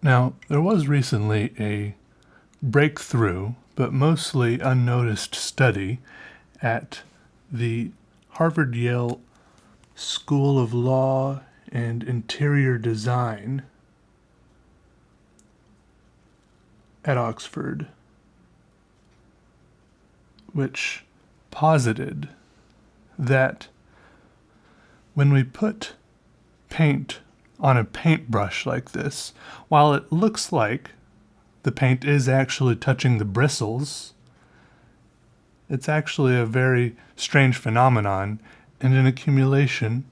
Now, there was recently a breakthrough, but mostly unnoticed study at the Harvard-Yale School of Law and Interior Design at Oxford, which posited that when we put paint on a paintbrush like this, while it looks like the paint is actually touching the bristles, it's actually a very strange phenomenon and an accumulation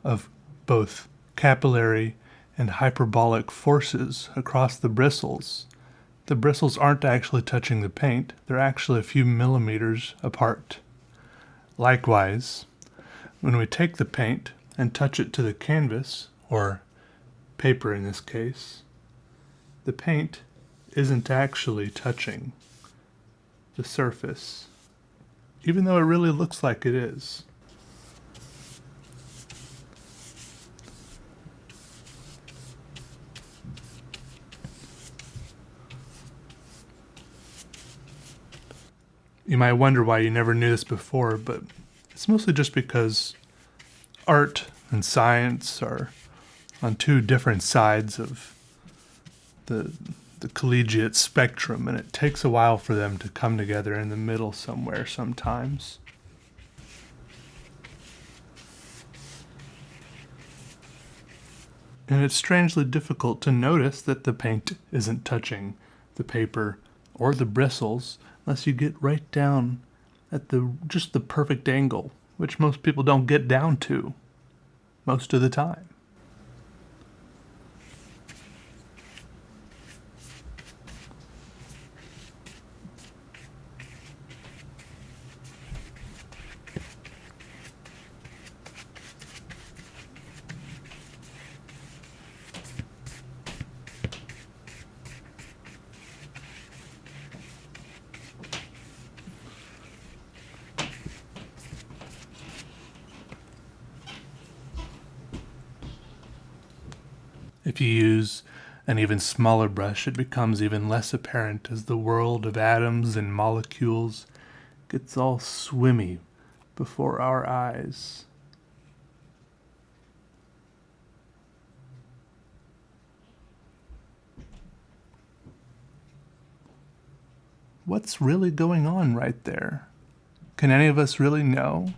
of both capillary and hyperbolic forces across the bristles. The bristles aren't actually touching the paint, they're actually a few millimeters apart. Likewise, when we take the paint and touch it to the canvas, or paper in this case, the paint isn't actually touching the surface, even though it really looks like it is. You might wonder why you never knew this before, but it's mostly just because art and science are on two different sides of the collegiate spectrum, and it takes a while for them to come together in the middle somewhere sometimes. And it's strangely difficult to notice that the paint isn't touching the paper or the bristles unless you get right down at just the perfect angle, which most people don't get down to most of the time. If you use an even smaller brush, it becomes even less apparent as the world of atoms and molecules gets all swimmy before our eyes. What's really going on right there? Can any of us really know?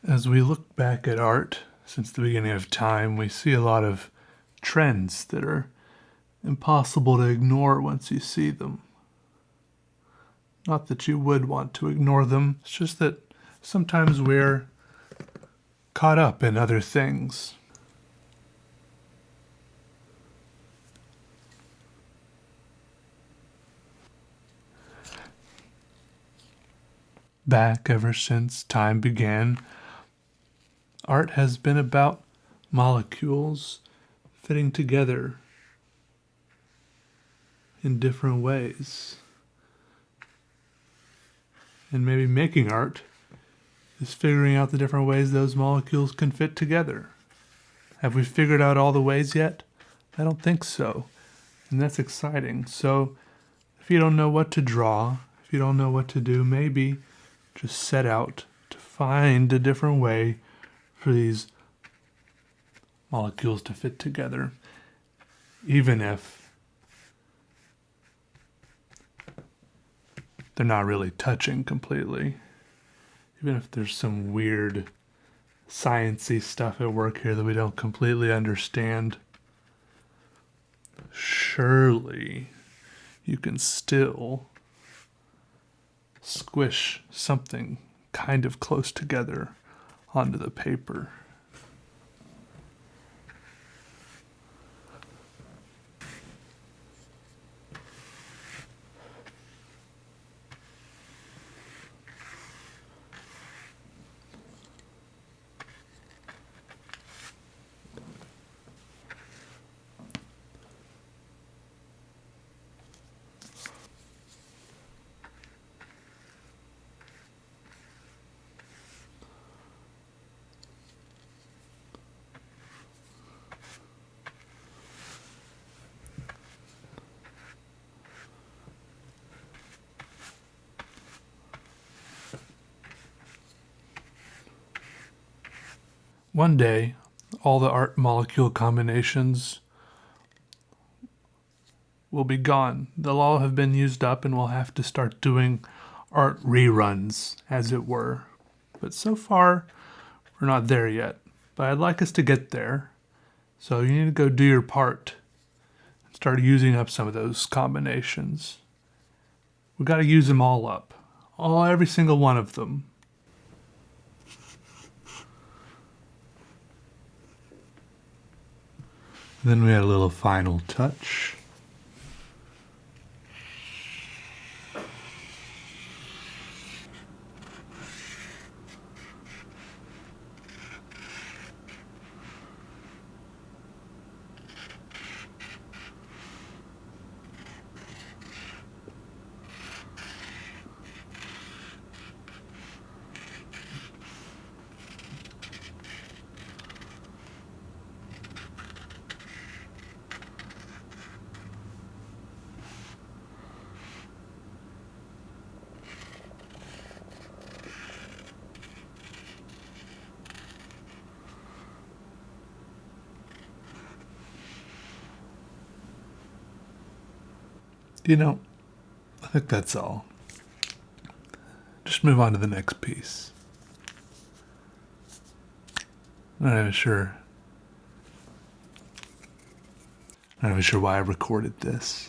As we look back at art since the beginning of time, we see a lot of trends that are impossible to ignore once you see them. Not that you would want to ignore them, it's just that sometimes we're caught up in other things. Back ever since time began, art has been about molecules fitting together in different ways. And maybe making art is figuring out the different ways those molecules can fit together. Have we figured out all the ways yet? I don't think so. And that's exciting. So if you don't know what to draw, if you don't know what to do, maybe just set out to find a different way for these molecules to fit together, even if they're not really touching completely, Even if there's some weird science-y stuff at work here that we don't completely understand, surely you can still squish something kind of close together onto the paper. One day, all the art molecule combinations will be gone. They'll all have been used up, and we'll have to start doing art reruns, as it were. But so far, we're not there yet. But I'd like us to get there. So you need to go do your part and start using up some of those combinations. We've got to use them all up. Every single one of them. Then we had a little final touch. I think that's all. Just move on to the next piece. I'm not even sure why I recorded this.